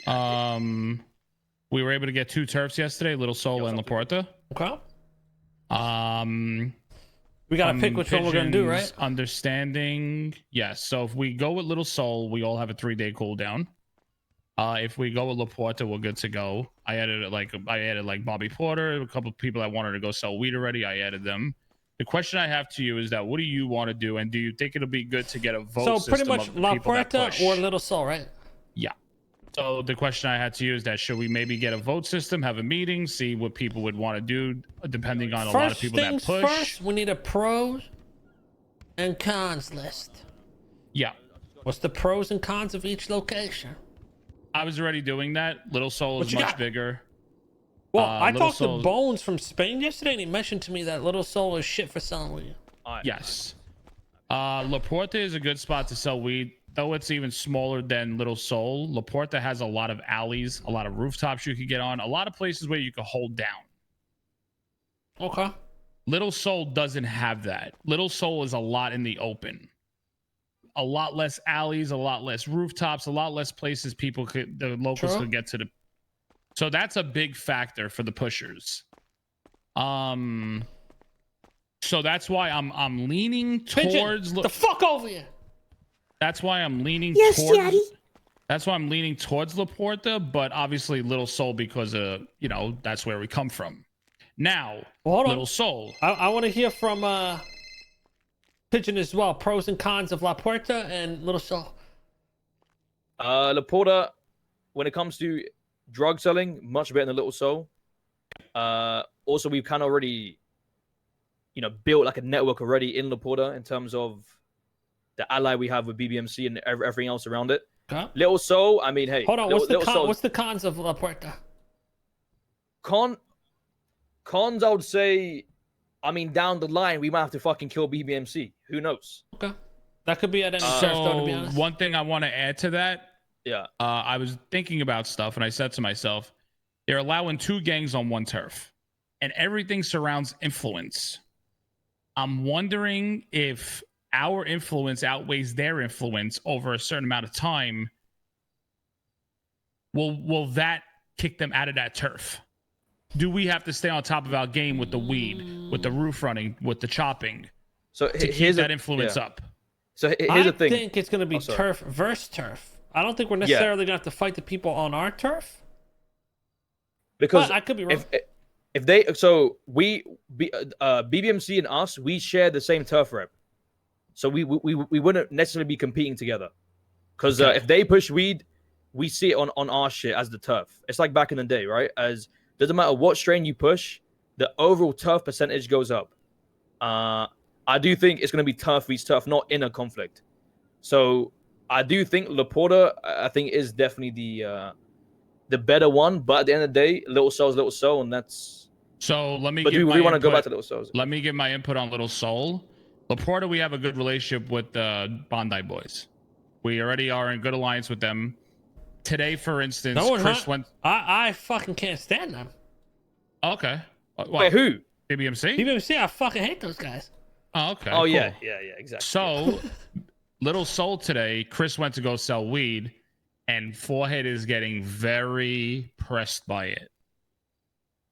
We were able to get 2 turfs yesterday, Little Sol and La Porta. Okay. We gotta pick which one we're gonna do, right? Understanding, yes. So if we go with Little Sol, we all have a 3-day cooldown. If we go with La Porta, we're good to go. I added like Bobby Porter, a couple of people that wanted to go sell weed already. I added them. The question I have to you is that what do you want to do, and do you think it'll be good to get a vote? So pretty much La Puerta or Little Sol, right? Yeah. So the question I had to you is that should we maybe get a vote system, have a meeting, see what people would want to do, depending on a lot of people that push. First, we need a pros and cons list. Yeah. What's the pros and cons of each location? I was already doing that. Little Sol is much bigger. Well, I talked to Bones from Spain yesterday, and he mentioned to me that Little Sol is shit for selling weed. Yes. La Porta is a good spot to sell weed, though it's even smaller than Little Sol. La Porta has a lot of alleys, a lot of rooftops you could get on, a lot of places where you could hold down. Okay. Little Sol doesn't have that. Little Sol is a lot in the open. A lot less alleys, a lot less rooftops, a lot less places the locals could get to the. So that's a big factor for the pushers. So that's why I'm leaning towards the fuck over here. That's why I'm leaning yes, towards Daddy. That's why I'm leaning towards La Porta, but obviously Little Sol because that's where we come from. Now, Little Sol. I want to hear from Pigeon as well. Pros and cons of La Puerta and Little Sol. La Porta, when it comes to drug selling, much better than Little Sol. Also, we've kind of already, built like a network already in La Porta in terms of the ally we have with BBMC and everything else around it. Okay. Little Sol, I mean, hey. Hold on, what's the cons of La Puerta? Cons, I would say, I mean, down the line, we might have to fucking kill BBMC. Who knows? Okay. That could be at any time, to be honest. One thing I want to add to that. Yeah. I was thinking about stuff, and I said to myself, they're allowing 2 gangs on 1 turf, and everything surrounds influence. I'm wondering if our influence outweighs their influence over a certain amount of time. Will that kick them out of that turf? Do we have to stay on top of our game with the weed, with the roof running, with the chopping, to keep that influence up? So here's the thing. I think it's going to be turf versus turf. I don't think we're necessarily going to have to fight the people on our turf. Because I could be wrong. If BBMC and us, we share the same turf rep. So we wouldn't necessarily be competing together. Because if they push weed, we see it on our shit as the turf. It's like back in the day, right? As doesn't matter what strain you push, the overall turf percentage goes up. I do think it's going to be turf v turf, not inner conflict. So I do think La Porta, I think, is definitely the better one. But at the end of the day, Little Sol's Little Sol, and that's. So let me. But we want to go back to Little Sol. Let me give my input on Little Sol. La Porta, we have a good relationship with the Bondi boys. We already are in good alliance with them. Today, for instance, Chris went. I fucking can't stand them. Okay. Wait, who? BBMC? BBMC, I fucking hate those guys. Oh, okay. Oh, cool. yeah, exactly. So, Little Sol today, Chris went to go sell weed, and Forehead is getting very pressed by it.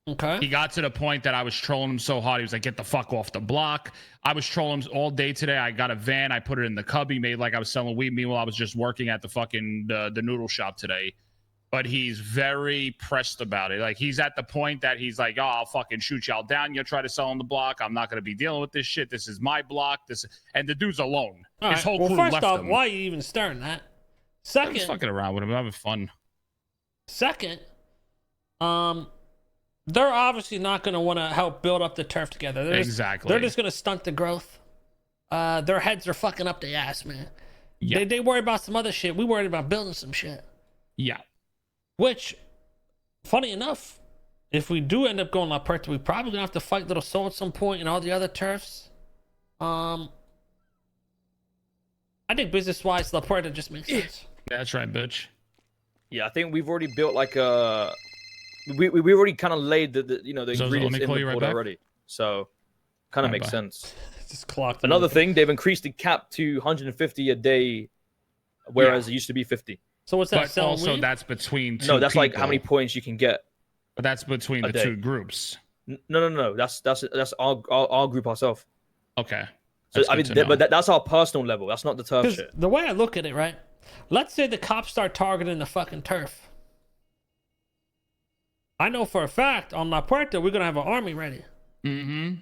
Okay. He got to the point that I was trolling him so hard. He was like, get the fuck off the block. I was trolling him all day today. I got a van. I put it in the cubby, made like I was selling weed. Meanwhile, I was just working at the fucking the noodle shop today. But he's very pressed about it. Like, he's at the point that he's like, oh, I'll fucking shoot y'all down. You'll try to sell on the block. I'm not going to be dealing with this shit. This is my block. And the dude's alone. His whole crew left him. Why are you even starting that? Second, I'm just fucking around with him. I'm having fun. Second, they're obviously not going to want to help build up the turf together. They're just going to stunt the growth. Their heads are fucking up the ass, man. Yeah. They worry about some other shit. We worried about building some shit. Yeah. Which, funny enough, if we do end up going La Puerta, we probably going to have to fight Little Sol at some point and all the other turfs. I think business-wise, La Puerta just makes sense. That's right, bitch. Yeah, I think we've already built like a... We already kind of laid the ingredients in the board already. So, kind of makes sense. Just clocked. Another thing, they've increased the cap to 150 a day, whereas it used to be 50. So what's that? But also that's between two. No, that's people. like how many points you can get. But that's between the two groups. No. That's our group ourselves. Okay. So I mean, but that's our personal level. That's not the turf shit. The way I look at it, right? Let's say the cops start targeting the fucking turf. I know for a fact on La Puerta we're gonna have an army ready. Mm-hmm.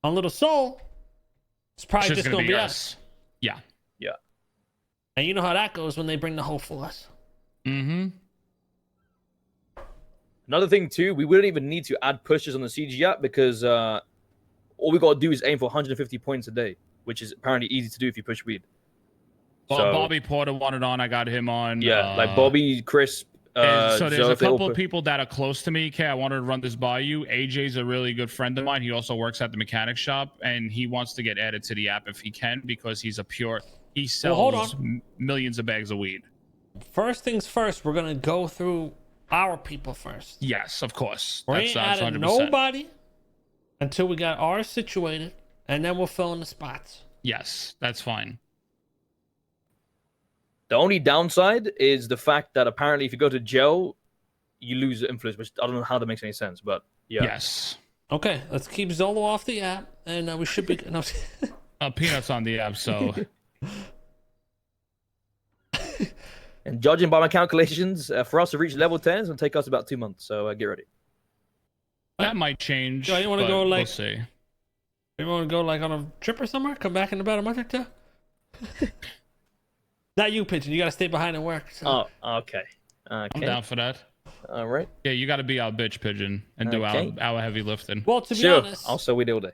On Little Sol, it's probably just gonna be us. Yeah. Yeah. And you know how that goes when they bring the whole force. Mm-hmm. Another thing too, we wouldn't even need to add pushes on the CG app because all we gotta do is aim for 150 points a day, which is apparently easy to do if you push weed. Well, so, Bobby Porter wanted on. I got him on. Yeah, like Bobby, Chris. So there's a couple of people that are close to me. Okay, I wanted to run this by you. AJ's a really good friend of mine. He also works at the mechanic shop, and he wants to get added to the app if he can because he's a pure. He sells millions of bags of weed. First things first, we're gonna go through our people first. Yes, of course. We ain't adding nobody until we got ours situated, and then we'll fill in the spots. Yes, that's fine. The only downside is the fact that apparently if you go to jail, you lose influence, which I don't know how that makes any sense, but yeah. Yes. Okay, let's keep Zolo off the app, and we should be... No. Peanuts on the app, so... And judging by my calculations, for us to reach level 10, it's going to take us about 2 months, so get ready. That might change. You want to go like... We'll see. You want to go like on a trip or somewhere? Come back in about a month or two? Not you, Pigeon. You got to stay behind and work. So. Oh, okay. I'm down for that. All right. Yeah, you got to be our bitch, Pigeon, and do our heavy lifting. Well, to be honest... Also, we do all day.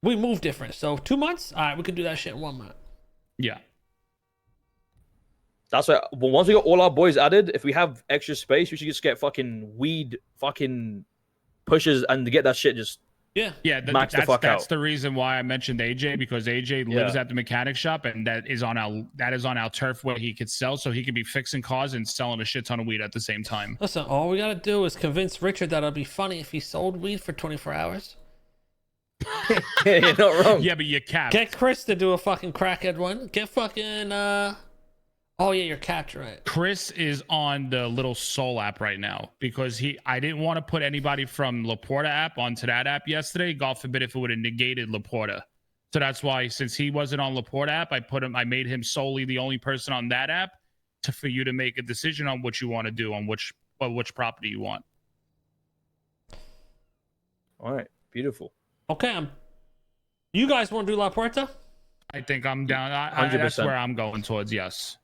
We move different. So 2 months? All right, we could do that shit in 1 month. Yeah. That's why, well, once we got all our boys added, if we have extra space, we should just get fucking weed fucking pushes and to get that shit just that's the reason why I mentioned AJ, because AJ lives at the mechanic shop, and that is on our turf where he could sell, so he could be fixing cars and selling a shit ton of weed at the same time. Listen, all we gotta do is convince Richard that it'll be funny if he sold weed for 24 hours. You're not wrong. Yeah, but you capped. Get Chris to do a fucking crackhead one. Get fucking oh yeah, you're capped, right? Chris is on the Little Soul app right now because I didn't want to put anybody from La Porta app onto that app yesterday. God forbid if it would have negated La Porta. So that's why, since he wasn't on La Porta app, I made him solely the only person on that app for you to make a decision on what you want to do, on which property you want. All right, beautiful. Okay, you guys want to do La Puerta? I think I'm down. 100%. That's where I'm going towards. Yes.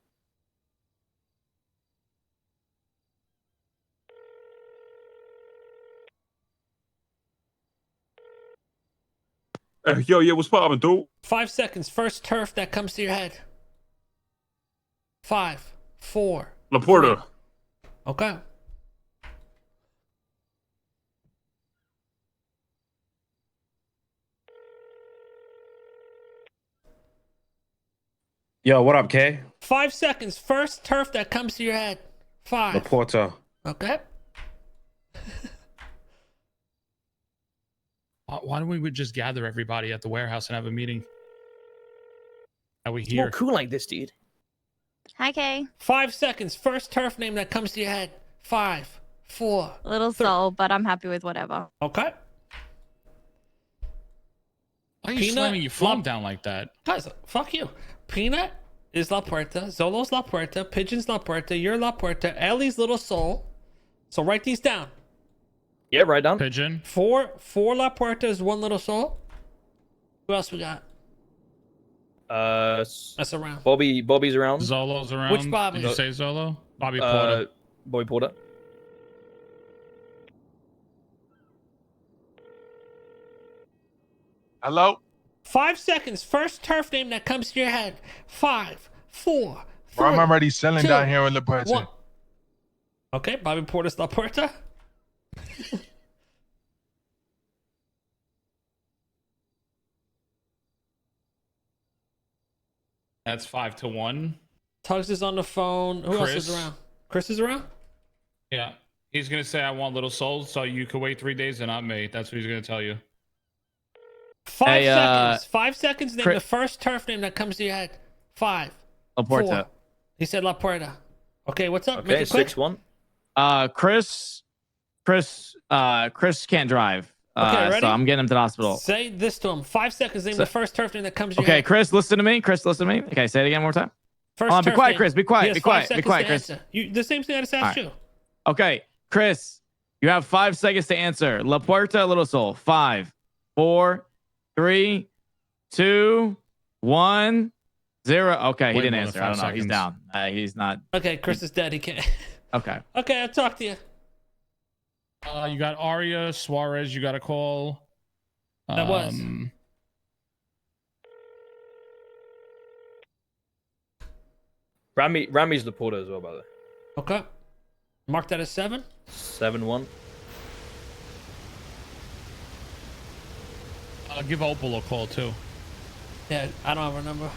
Yo, yeah, what's poppin', dude? 5 seconds. First turf that comes to your head. 5, 4. La Porta. Okay. Yo, what up, Kay? 5 seconds. First turf that comes to your head. 5. La Porta. Okay. Why don't we just gather everybody at the warehouse and have a meeting? Are we It's here? more cool like this, dude. Hi, Kay. 5 seconds. First turf name that comes to your head. 5, 4. Little soul, but I'm happy with whatever. Okay. Why are you slamming your phone down like that? Guys, fuck you. Peanut is La Puerta. Zolo's La Puerta. Pigeon's La Puerta. You're La Puerta. Ellie's Little Soul. So write these down. Yeah, right down. Pigeon. 4 La Puertas, 1 Little Soul. Who else we got? That's around. Bobby's around. Zolo's around. Which Bobby? Did you say Zolo? Bobby Porter. Bobby Porter. Hello? 5 seconds. First turf name that comes to your head. 5, 4, 3. Bro, I'm already selling 2, down here in La Puerta. 1. Okay, Bobby Porter's La Puerta. That's 5-1. Tugs is on the phone. Who else is around? Chris is around? Yeah. He's going to say, I want Little Souls, so you could wait 3 days and not me. That's what he's going to tell you. 5 seconds. 5 seconds. Name the first turf name that comes to your head. 5. La Puerta. 4. He said La Puerta. Okay, what's up? Okay, 6-1. Chris can't drive. Okay, ready? So I'm getting him to the hospital. Say this to him. 5 seconds. Name the first turf thing that comes to your Okay, head. Chris, listen to me. Okay, say it again one more time. First be quiet, thing. Chris. Be quiet. Be quiet. Be quiet, Chris. The same thing I just asked you. Okay, Chris, you have 5 seconds to answer. La Puerta, Little Sol. 5, 4, 3, 2, 1, 0. Okay, he didn't answer. I don't know. Seconds. He's down. He's not. Okay, Chris is dead. He can't. Okay. Okay, I'll talk to you. You got Aria Suarez. You got a call. That was. Rami's the porter as well, by the way. Okay. Mark that as 7. 7-1. I'll give Opal a call too. Yeah, I don't have a number.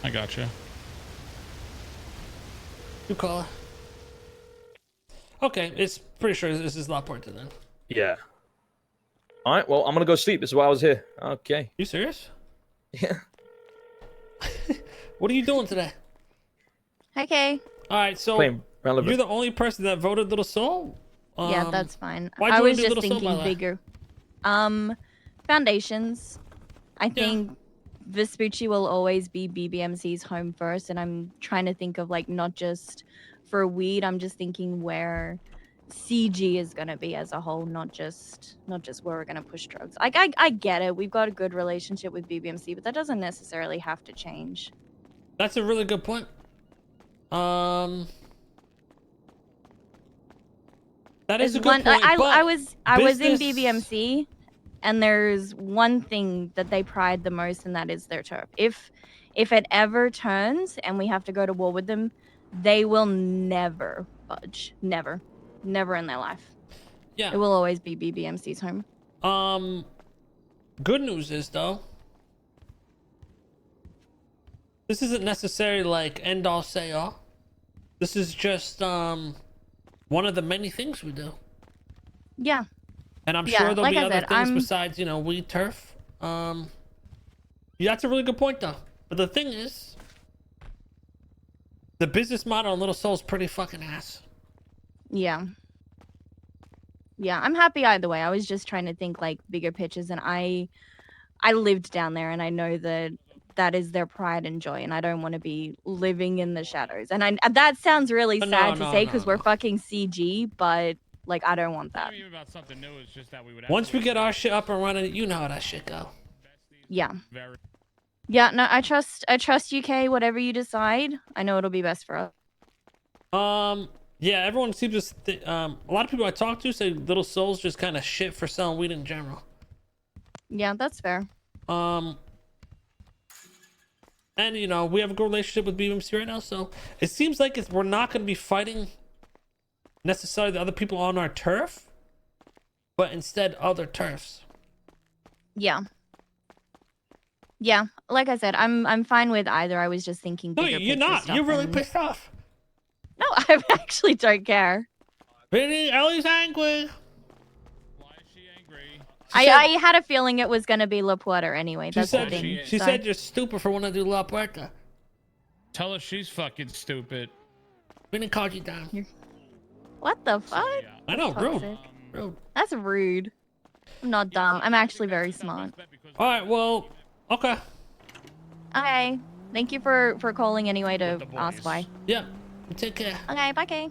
I got you. You call her. Okay, it's pretty sure this is La Puerta then. Yeah. All right. Well, I'm gonna go sleep. This is why I was here. Okay. You serious? Yeah. What are you doing today? Hi, Kay. All right, so Playing relevant. you're the only person that voted Little Soul? Yeah, that's fine. why'd I you was wanna do just Little Soul, by thinking the way? bigger. Foundations. I think Vespucci will always be BBMC's home first, and I'm trying to think of like not just for weed. I'm just thinking where CG is gonna be as a whole, not just where we're gonna push drugs. Like I get it. We've got a good relationship with BBMC, but that doesn't necessarily have to change. That's a really good point. That is a good point. I was in business- BBMC, and there's one thing that they pride the most, and that is their turf. If it ever turns and we have to go to war with them, they will never budge. Never in their life. Yeah. It will always be BBMC's home. Good news is though, this isn't necessarily like end all say all. This is just one of the many things we do. Yeah. And I'm Yeah, sure there'll like be I other said, things I'm- besides, weed turf. Yeah, that's a really good point though. But the thing is, the business model on Little Soul is pretty fucking ass. Yeah. Yeah, I'm happy either way. I was just trying to think like bigger pictures, and I lived down there, and I know that is their pride and joy, and I don't want to be living in the shadows. And that sounds really sad to say because we're fucking CG, but like I don't want that. Not even about something new. It's just that we would. Once we get our shit up and running, you know how that shit go. Yeah. Very. Yeah, no, I trust UK, whatever you decide. I know it'll be best for us. Yeah, everyone seems to a lot of people I talk to say Little Soul's just kind of shit for selling weed in general. Yeah, that's fair. And we have a good relationship with BMC right now, so it seems like we're not going to be fighting necessarily the other people on our turf, but instead other turfs. Yeah. Yeah, like I said, I'm fine with either. I was just thinking No, bigger you're picture not. stuff You're really and- pissed off. No, I actually don't care. Really, Ellie's angry. Why is she angry? I had a feeling it was gonna be La Puerta anyway. She That's the said thing. she So- said you're stupid for wanting to do La Puerta. Tell her she's fucking stupid. We didn't call you down. What the fuck? Yeah. I know, rude. Toxic. Rude. That's rude. I'm not dumb. I'm actually very smart. All right, well, okay. Okay. Thank you for calling anyway to With the ask boys. why. Yeah, take care. Okay, bye, Kay.